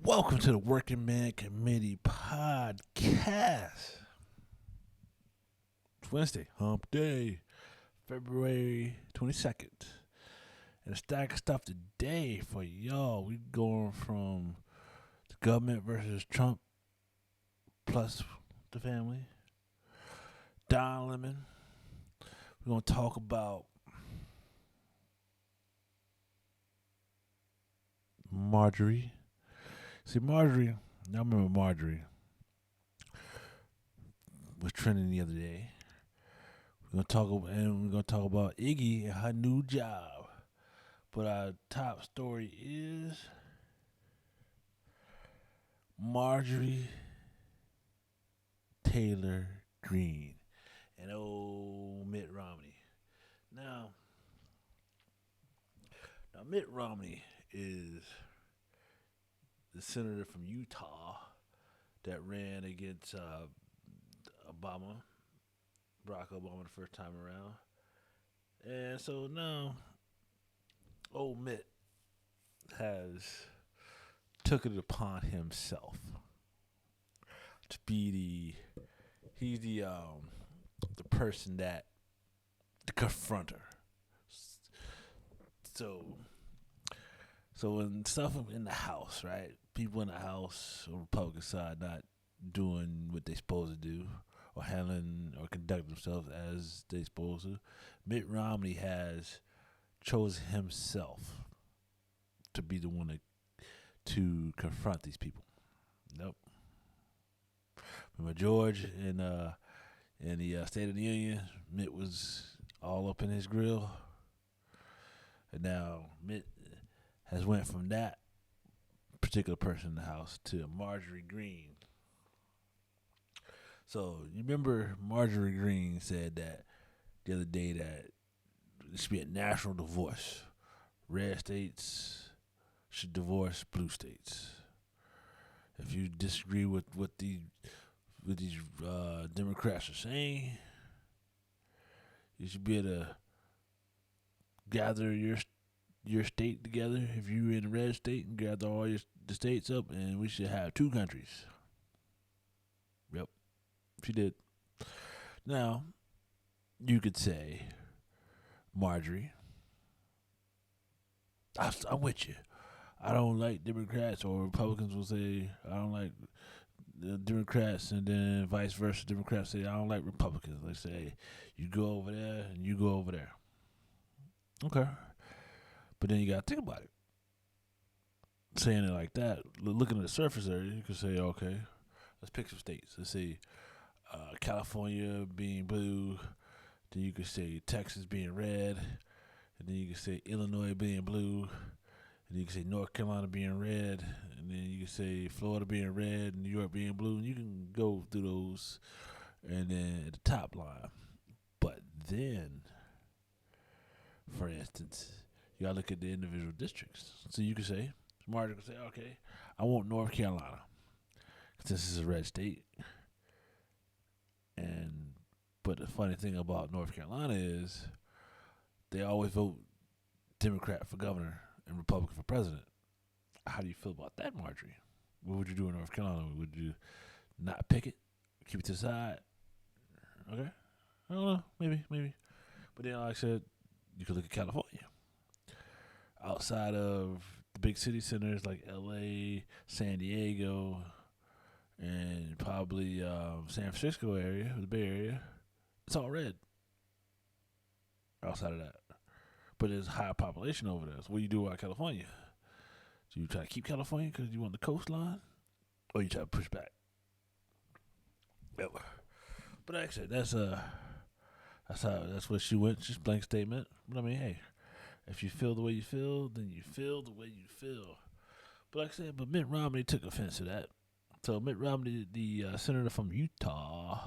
Welcome to the Working Man Committee Podcast. It's Wednesday, Hump Day, February 22nd. And a stack of stuff today for y'all. We going from the government versus Trump plus the family. Don Lemon. We're going to talk about Marjorie. See, Marjorie, I remember Marjorie was trending the other day. We're gonna talk about Iggy and her new job. But our top story is Marjorie Taylor Greene and old Mitt Romney. Now Mitt Romney is the senator from Utah that ran against Barack Obama, the first time around. And so now, old Mitt has took it upon himself to be he's the person that to confront her. So when stuff in the House, right? People in the House on the Republican side not doing what they supposed to do or handling or conducting themselves as they supposed to. Mitt Romney has chosen himself to be the one to confront these people. Nope. Remember George in the State of the Union, Mitt was all up in his grill. And now Mitt has went from that particular person in the House to Marjorie Greene. So you remember Marjorie Greene said that the other day that there should be a national divorce. Red states should divorce blue states. If you disagree with what these Democrats are saying, you should be able to gather your state together. If you're in a red state, and gather all the states up, and we should have two countries. Yep, she did. Now, you could say, Marjorie, I'm with you. I don't like Democrats, or Republicans will say, I don't like the Democrats, and then vice versa. Democrats say, I don't like Republicans. They say, you go over there, and you go over there. Okay. But then you got to think about it. Saying it like that, looking at the surface area, you could say, okay, let's pick some states. Let's say California being blue, then you could say Texas being red, and then you could say Illinois being blue, and you could say North Carolina being red, and then you could say Florida being red, and New York being blue, and you can go through those, and then at the top line. But then, for instance, you gotta look at the individual districts. So you could say, Marjorie could say, okay, I want North Carolina, since this is a red state. But the funny thing about North Carolina is they always vote Democrat for governor and Republican for president. How do you feel about that, Marjorie? What would you do in North Carolina? Would you not pick it? Keep it to the side? Okay. I don't know. Maybe. But then, like I said, you could look at California. Outside of the big city centers like L.A., San Diego, and probably San Francisco area, the Bay Area, it's all red. Outside of that. But there's a high population over there. So what do you do about California? Do you try to keep California because you want the coastline? Or you try to push back? Yep. But actually, that's what she went. Just blank statement. But I mean, hey, if you feel the way you feel, then you feel the way you feel. But like I said, Mitt Romney took offense to that. So Mitt Romney, the senator from Utah,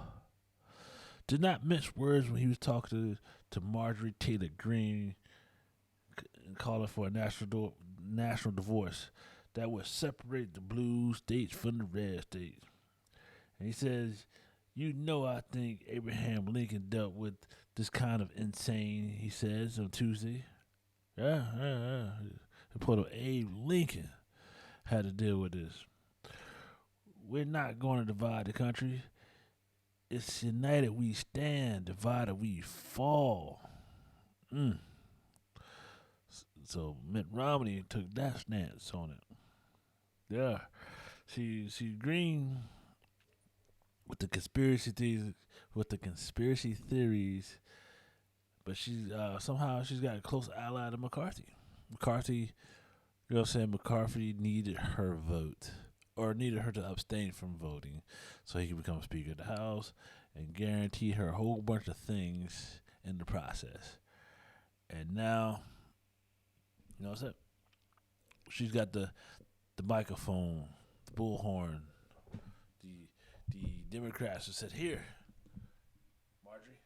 did not mince words when he was talking to Marjorie Taylor Greene and calling for a national divorce that would separate the blue states from the red states. And he says, I think Abraham Lincoln dealt with this kind of insane, he says on Tuesday. Yeah. He put on Abe Lincoln. had to deal with this. We're not going to divide the country. It's united we stand, divided we fall. Mm. So Mitt Romney took that stance on it. Yeah, she Greene with the conspiracy theories, but she's somehow she's got a close ally to McCarthy. McCarthy, you know what I'm saying? McCarthy needed her vote, or needed her to abstain from voting so he could become Speaker of the House and guarantee her a whole bunch of things in the process. And now, you know what I'm saying? She's got the microphone, the bullhorn, the Democrats who said, "Here, Marjorie,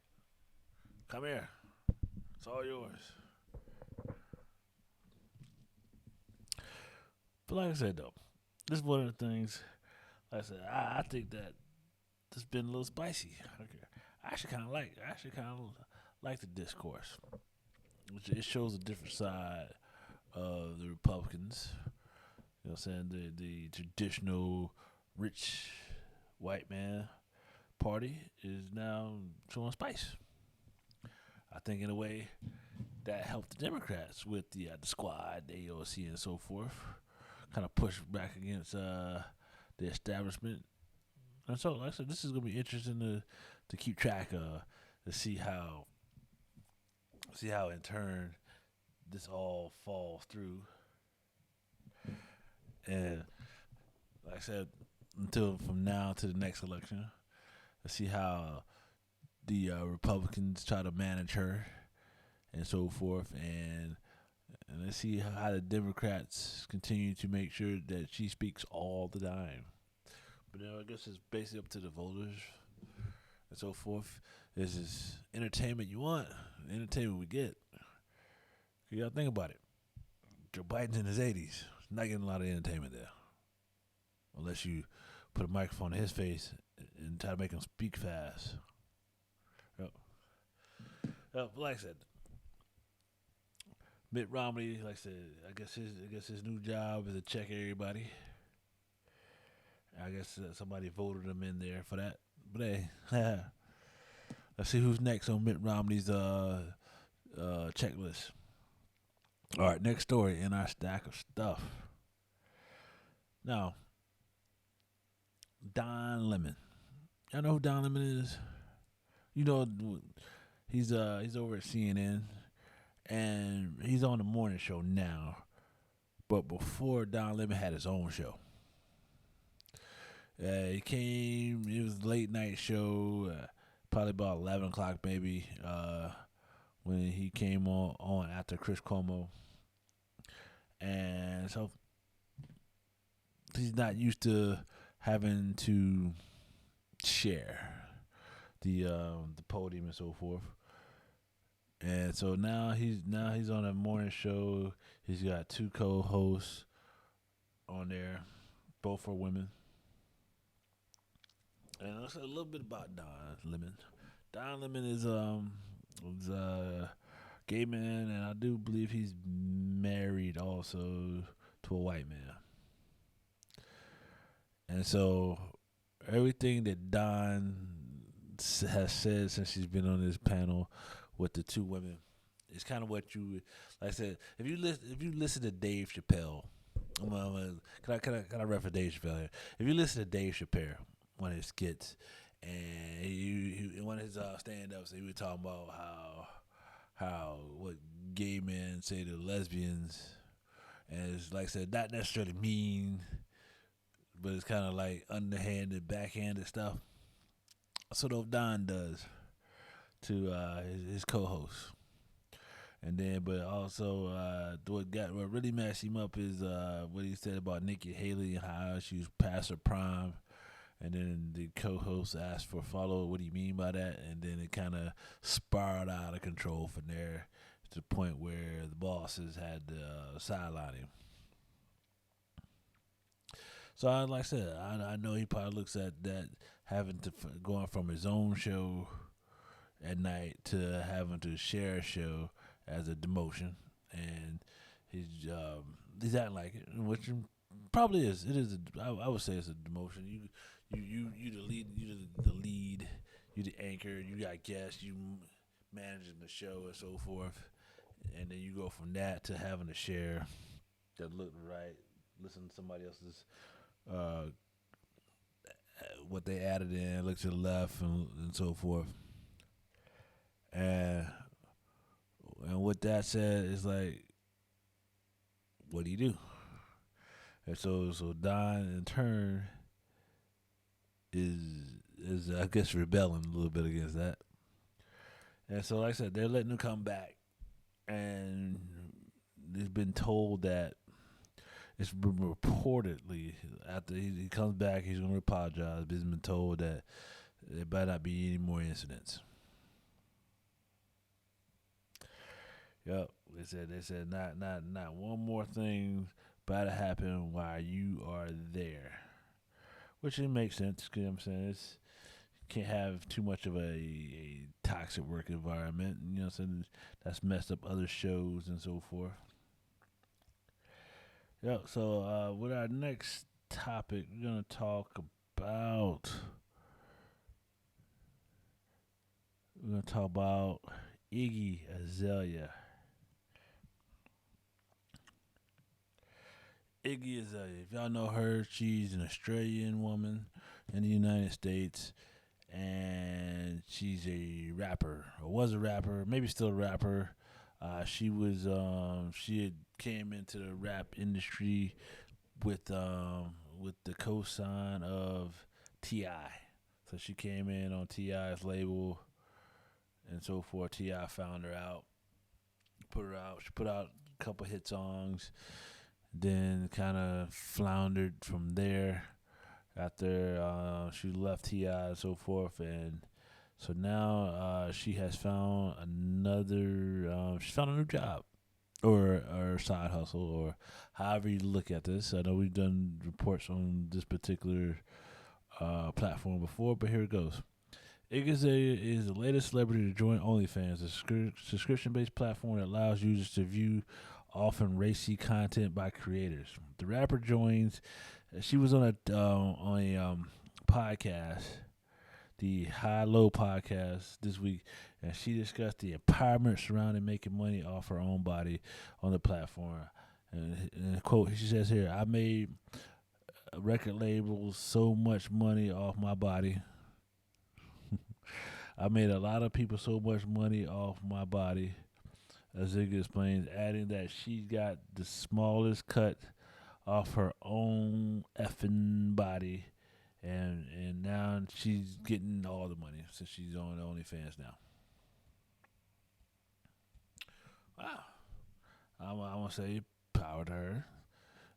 come here. It's all yours." But like I said, though, this is one of the things. Like I said, I think that this has been a little spicy. I actually kind of like the discourse. It shows a different side of the Republicans. You know what I'm saying? The traditional rich white man party is now showing spice. I think in a way that helped the Democrats with the squad, the AOC, and so forth. Kind of push back against the establishment. And so, like I said, this is gonna be interesting to keep track of, to see how in turn this all falls through. And like I said, until from now to the next election, let's see how the Republicans try to manage her and so forth, and let's see how the Democrats continue to make sure that she speaks all the time. But I guess it's basically up to the voters and so forth. This is entertainment you want, entertainment we get. You gotta think about it. Joe Biden's in his 80s. Not getting a lot of entertainment there. Unless you put a microphone in his face and try to make him speak fast. Yep. Like I said, Mitt Romney, like I said, I guess his new job is to check everybody. I guess somebody voted him in there for that. But hey, let's see who's next on Mitt Romney's checklist. All right, next story in our stack of stuff. Now, Don Lemon. Y'all know who Don Lemon is? You know, he's over at CNN, and he's on the morning show now. But before, Don Lemon had his own show. It was a late night show, probably about 11 o'clock maybe, when he came on after Chris Cuomo. And so he's not used to having to share the podium and so forth. And so now he's on a morning show. He's got two co-hosts on there, both are women. And let's say a little bit about Don Lemon. Don Lemon is a gay man, and I do believe he's married also to a white man. And so everything that Don has said since she's been on this panel with the two women is kind of what you, like I said, if you listen to Dave Chappelle, can I reference Dave Chappelle here? If you listen to Dave Chappelle, one of his skits, and he in one of his stand-ups, he was talking about how what gay men say to lesbians, and it's like I said, not necessarily mean, but it's kind of like underhanded, backhanded stuff. That's what Don does to his co-host. And then, but also, what really messed him up is what he said about Nikki Haley and how she was past her prime. And then the co-host asked for a follow. What do you mean by that? And then it kind of spiraled out of control from there to the point where the bosses had to sideline him. So, like I said, I know he probably looks at that having to going from his own show at night to having to share a show as a demotion, and he's acting like it, which Probably is. It is. I would say it's a demotion. You the lead. You the lead. You the anchor. You got guests. You managing the show and so forth. And then you go from that to having to share that look right. Listen to somebody else's uh, what they added in. Look to the left and so forth. And with that said, it's like, what do you do? And so Don in turn is I guess rebelling a little bit against that. And so like I said, they're letting him come back, and he's been told that it's been reportedly after he comes back, he's going to apologize. But he's been told that there better not be any more incidents. Yep, they said not one more thing about to happen while you are there, which it makes sense. You know what I'm saying? Can't have too much of a toxic work environment. You know what I'm saying? That's messed up other shows and so forth. Yep. So with our next topic, we're gonna talk about Iggy Azalea. Iggy Azalea. If y'all know her, she's an Australian woman in the United States, and she's a rapper, or was a rapper, maybe still a rapper. She had came into the rap industry with the cosign of Ti. So she came in on Ti's label and so forth. Ti found her out, put her out. She put out a couple hit songs, then kind of floundered from there after she left Ti and so forth, and so now she has found she's found a new job or side hustle or however you look at this. I know we've done reports on this particular platform before, but here it goes. Iggy is the latest celebrity to join OnlyFans, a subscription-based platform that allows users to view often racy content by creators. The rapper joins. She was on a podcast, the High Low podcast this week, and she discussed the empowerment surrounding making money off her own body on the platform. And quote, she says here, "I made record labels so much money off my body. I made a lot of people so much money off my body," as Iggy explains, adding that she got the smallest cut off her own effing body, and now she's getting all the money since she's on OnlyFans now. Wow, I want to say power to her.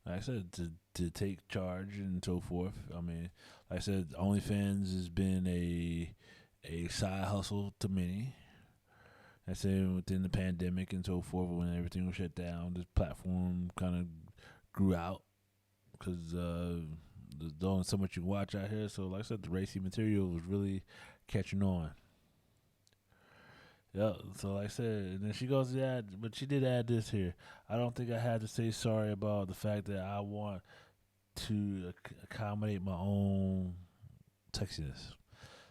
Like I said, to take charge and so forth. I mean, like I said, OnlyFans has been a side hustle to many. I said within the pandemic and so forth, when everything was shut down, this platform kind of grew out because there's only so much you can watch out here. So, like I said, the racy material was really catching on. Yeah, so like I said, and then she goes to add, but she did add this here. "I don't think I had to say sorry about the fact that I want to accommodate my own sexiness."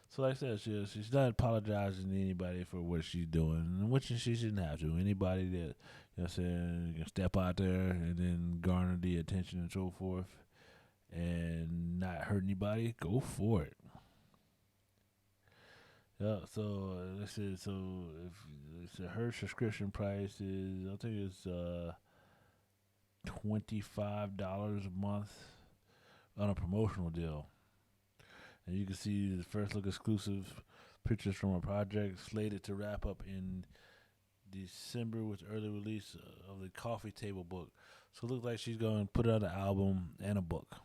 So like I said, she's not apologizing to anybody for what she's doing, which she shouldn't have to. Anybody that, you know what I'm saying, can step out there and then garner the attention and so forth and not hurt anybody, go for it. Yeah, so let's see. So if her subscription price is, I think it's $25 a month on a promotional deal, and you can see the first look exclusive pictures from her project slated to wrap up in December with early release of the coffee table book. So it looks like she's going to put out an album and a book.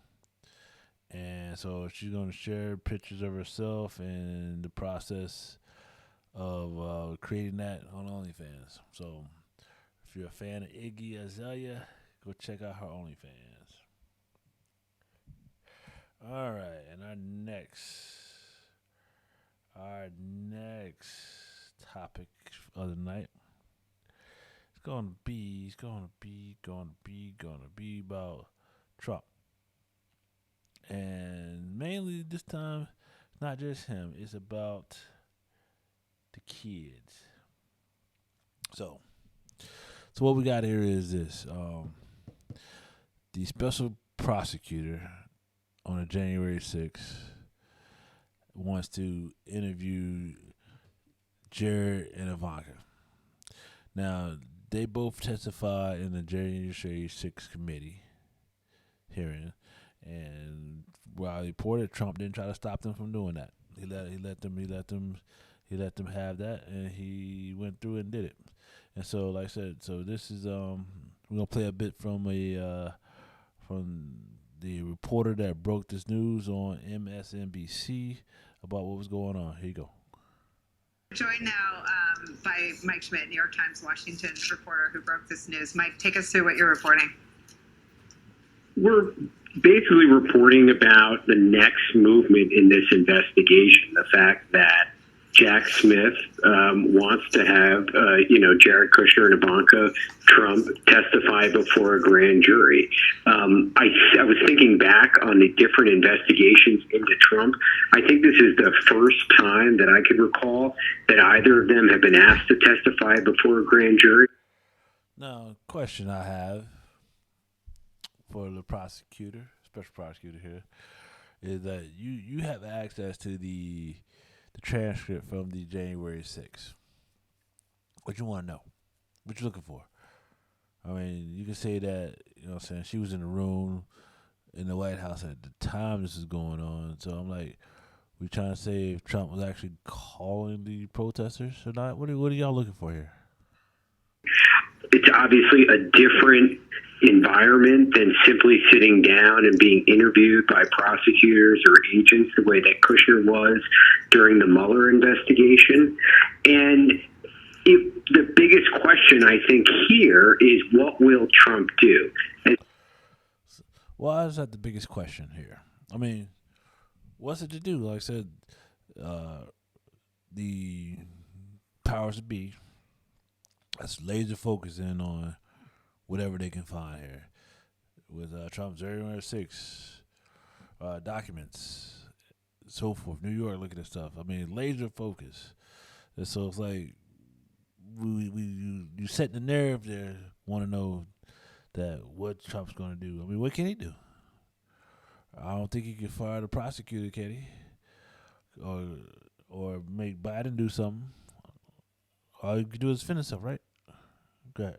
And so she's going to share pictures of herself and the process of creating that on OnlyFans. So if you're a fan of Iggy Azalea, go check out her OnlyFans. All right, and our next topic of the night is going to be about Trump. And mainly this time, not just him. It's about the kids. So, so what we got here is this: the special prosecutor on a January 6th wants to interview Jared and Ivanka. Now, they both testified in the January 6th committee hearing, and while he reported, Trump didn't try to stop them from doing that. He let them have that, and he went through and did it. And so, like I said, so this is we're gonna play a bit from the reporter that broke this news on MSNBC about what was going on. Here you go. Joined now by Mike Schmidt, New York Times, Washington reporter who broke this news. Mike, take us through what you're reporting. We're basically reporting about the next movement in this investigation, the fact that Jack Smith wants to have, Jared Kushner and Ivanka Trump testify before a grand jury. I was thinking back on the different investigations into Trump. I think this is the first time that I could recall that either of them have been asked to testify before a grand jury. Now, question I have for the prosecutor, special prosecutor here, is that you have access to the transcript from the January 6th. What you want to know? What you looking for? I mean, you can say that, you know what I'm saying, she was in the room in the White House at the time this is going on. So I'm like, we trying to say if Trump was actually calling the protesters or not? What are y'all looking for here? It's obviously a different environment than simply sitting down and being interviewed by prosecutors or agents the way that Kushner was during the Mueller investigation. And the biggest question, I think, here is what will Trump do? Why is that the biggest question here? I mean, what's it to do? Like I said, the powers that be, that's laser focusing on whatever they can find here. With Trump's January 6 documents, so forth. New York looking at stuff. I mean, laser focus. And so it's like you set the nerve there. Want to know that what Trump's going to do. I mean, what can he do? I don't think he can fire the prosecutor, can he? Or make Biden do something. All you can do is finish stuff, right? Go ahead.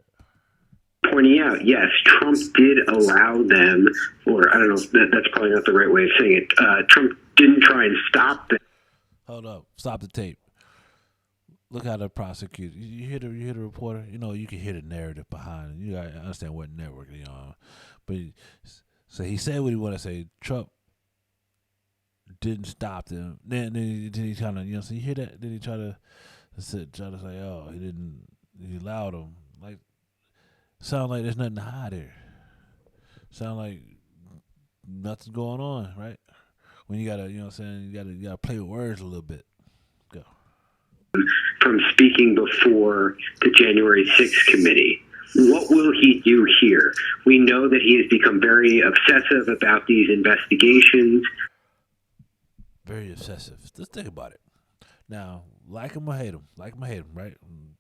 Pointing out, yes, Trump did allow them, or I don't know, that's probably not the right way of saying it. Trump didn't try and stop them. Hold up, stop the tape. Look how the prosecutor. You hear the reporter. You know, you can hear the narrative behind it. You gotta understand what network they're on. But so he said what he wanted to say. Trump didn't stop them. Then he kind of, so you hear that? Then he try to say, oh, he didn't. He allowed him. Like, sound like there's nothing to hide here. Sound like nothing's going on, right? When you gotta, you know what I'm saying, you gotta play with words a little bit. Go. From speaking before the January 6th committee. What will he do here? We know that he has become very obsessive about these investigations. Very obsessive. Let's think about it. Now, like him or hate him, right?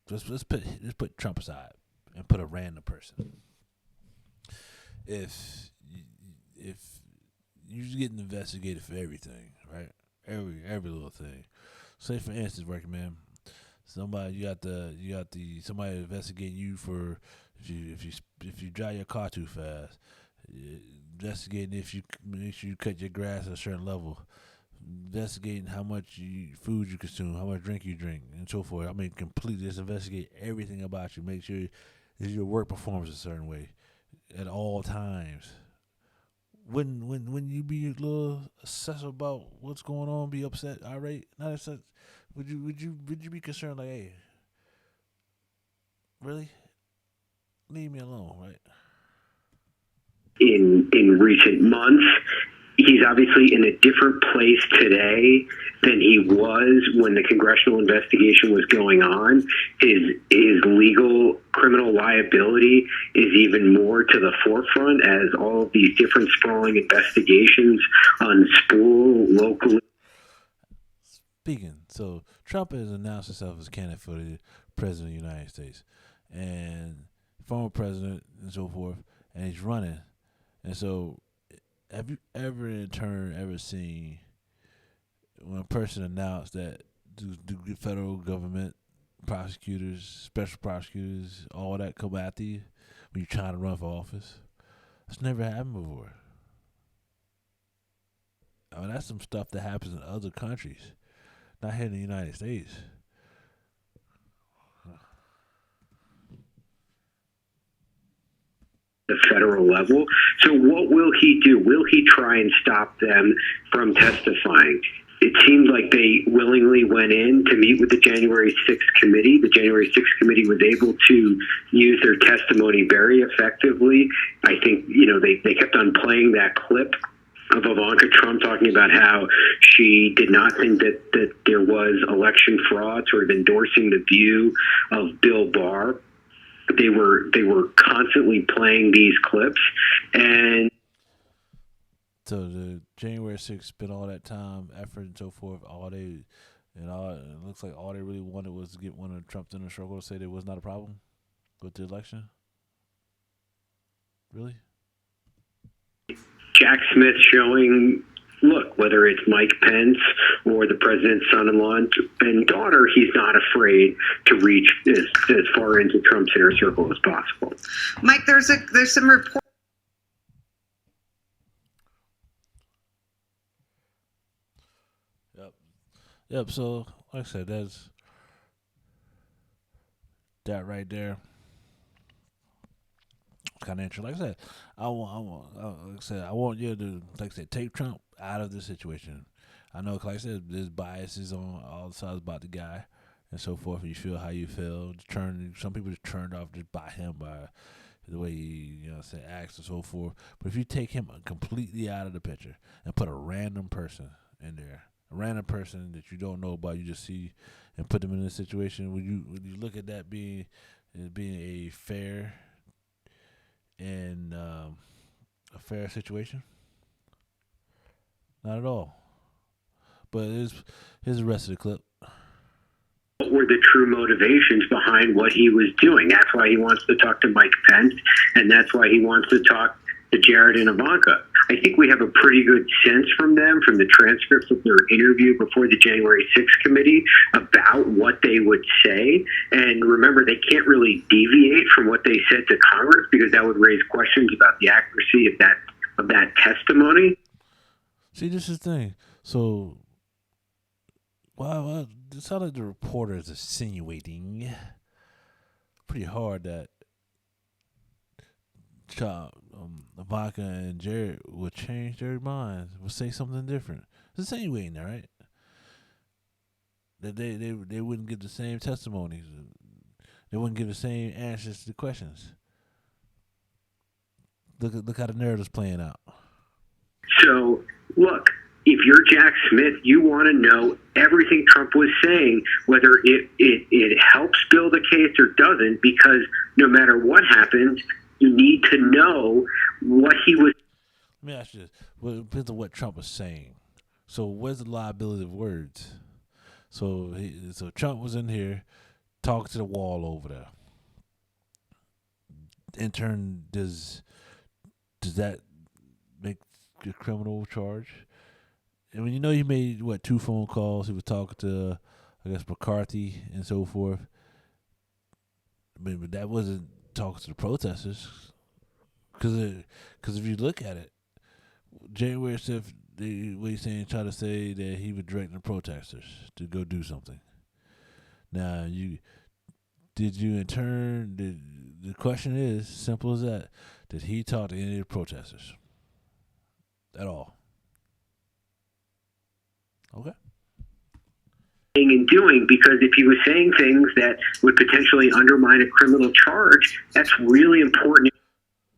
Let's put Trump aside and put a random person. If you're getting investigated for everything, right? Every little thing. Say for instance, recommend somebody you got the somebody investigating you for if you drive your car too fast, investigating if you cut your grass at a certain level, investigating how much food you consume, how much drink you drink, and so forth. I mean, completely just investigate everything about you. Make sure your work performs a certain way at all times. When you be a little obsessive about what's going on, be upset, irate, not upset, would you be concerned like, hey, really? Leave me alone, right? In recent months, he's obviously in a different place today than he was when the congressional investigation was going on. His legal criminal liability is even more to the forefront as all of these different sprawling investigations unspool locally. Speaking, so Trump has announced himself as candidate for the president of the United States, and former president and so forth, and he's running. And so, have you ever in turn ever seen when a person announced that the federal government, prosecutors, special prosecutors, all that come after you when you're trying to run for office? It's never happened before. I mean, that's some stuff that happens in other countries, not here in the United States. The federal level. So what will he do? Will he try and stop them from testifying? It seemed like they willingly went in to meet with the January 6th committee. The January 6th committee was able to use their testimony very effectively. I think, they kept on playing that clip of Ivanka Trump talking about how she did not think that there was election fraud, sort of endorsing the view of Bill Barr. They were constantly playing these clips, and so the January 6th spent all that time, effort, and so forth. It looks like all they really wanted was to get one of Trump's inner circle to say there was not a problem with the election. Really? Jack Smith showing, look, whether it's Mike Pence or the president's son-in-law and daughter, he's not afraid to reach as far into Trump's inner circle as possible. Mike, there's some report. Yep. So, like I said, that's that right there. Kind of interesting. Like I said, I want you to, like I said, take Trump out of the situation. I know, like I said, there's biases on all sides about the guy and so forth. You feel how you feel. Some people just turned off just by him, by the way he, acts and so forth. But if you take him completely out of the picture and put a random person in there, a random person that you don't know about, you just see, and put them in a situation, would you look at that being a fair and a fair situation? Not at all. But here's the rest of the clip. What were the true motivations behind what he was doing? That's why he wants to talk to Mike Pence, and that's why he wants to talk to Jared and Ivanka. I think we have a pretty good sense from them, from the transcripts of their interview before the January 6th committee, about what they would say. And remember, they can't really deviate from what they said to Congress, because that would raise questions about the accuracy of that testimony. See, this is the thing. So, well, it sounds like the reporter is insinuating pretty hard that Ivanka and Jared would change their minds, would say something different. It's insinuating that, right? That they wouldn't give the same testimonies. They wouldn't give the same answers to the questions. Look how the narrative's playing out. So, look, if you're Jack Smith, you want to know everything Trump was saying, whether it helps build a case or doesn't, because no matter what happens, you need to know what he was. Let me ask you this. Well, it depends on what Trump was saying. So where's the liability of words? So Trump was in here talking to the wall over there. In turn, does that make a criminal charge? I mean, he made, 2 phone calls. He was talking to, I guess, McCarthy and so forth. I mean, but that wasn't talking to the protesters. Because if you look at it, January 6th, what he's saying, try to say that he was directing the protesters to go do something. Now, did you in turn, the question is, simple as that, did he talk to any of the protesters at all? Okay. And doing, because if he was saying things that would potentially undermine a criminal charge, that's really important.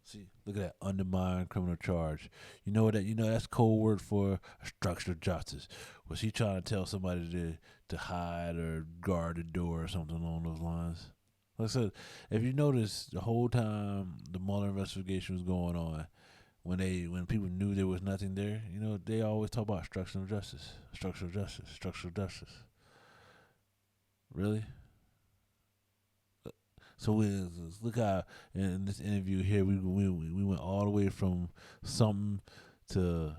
See, Look at that, undermine criminal charge. You know what that? You know that's code word for obstruction of justice. Was he trying to tell somebody to hide or guard the door or something along those lines? Like I said, if you notice, the whole time the Mueller investigation was going on, when people knew there was nothing there, they always talk about obstruction of justice, obstruction of justice, obstruction of justice. Really? So look how in this interview here we went all the way from something to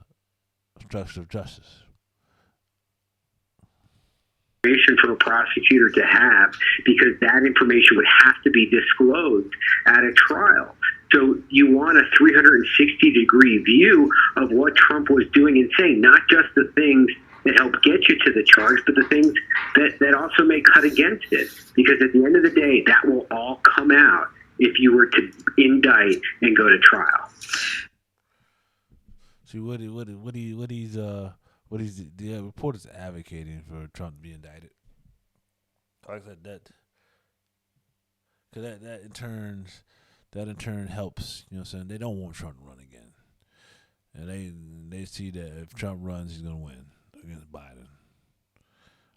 obstruction of justice. Information for a prosecutor to have, because that information would have to be disclosed at a trial. So you want a 360-degree view of what Trump was doing and saying, not just the things that help get you to the charge, but the things that also may cut against it. Because at the end of the day, that will all come out if you were to indict and go to trial. See what he's the reporters advocating for Trump to be indicted. Like I said, that in turn helps. You know what I'm saying? They don't want Trump to run again, and they see that if Trump runs, he's gonna win against Biden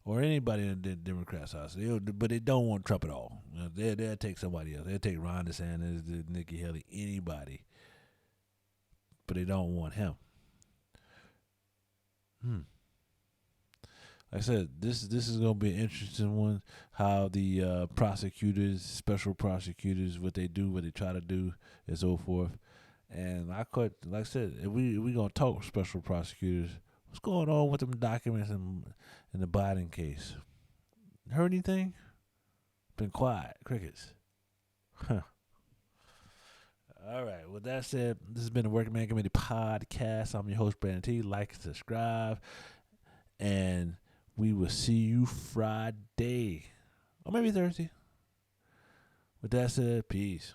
or anybody in the Democrats' house. But they don't want Trump at all. They'll take somebody else. They'll take Ron DeSantis, Nikki Haley, anybody, but they don't want him. Like I said, this is gonna be an interesting one. How the prosecutors, special prosecutors, what they do, what they try to do, and so forth. And like I said, if we gonna talk special prosecutors, what's going on with them documents in the Biden case? Heard anything? Been quiet, crickets. Huh. All right. With that said, this has been the Working Man Committee podcast. I'm your host, Brandon T. Like and subscribe, and we will see you Friday or maybe Thursday. With that said, peace.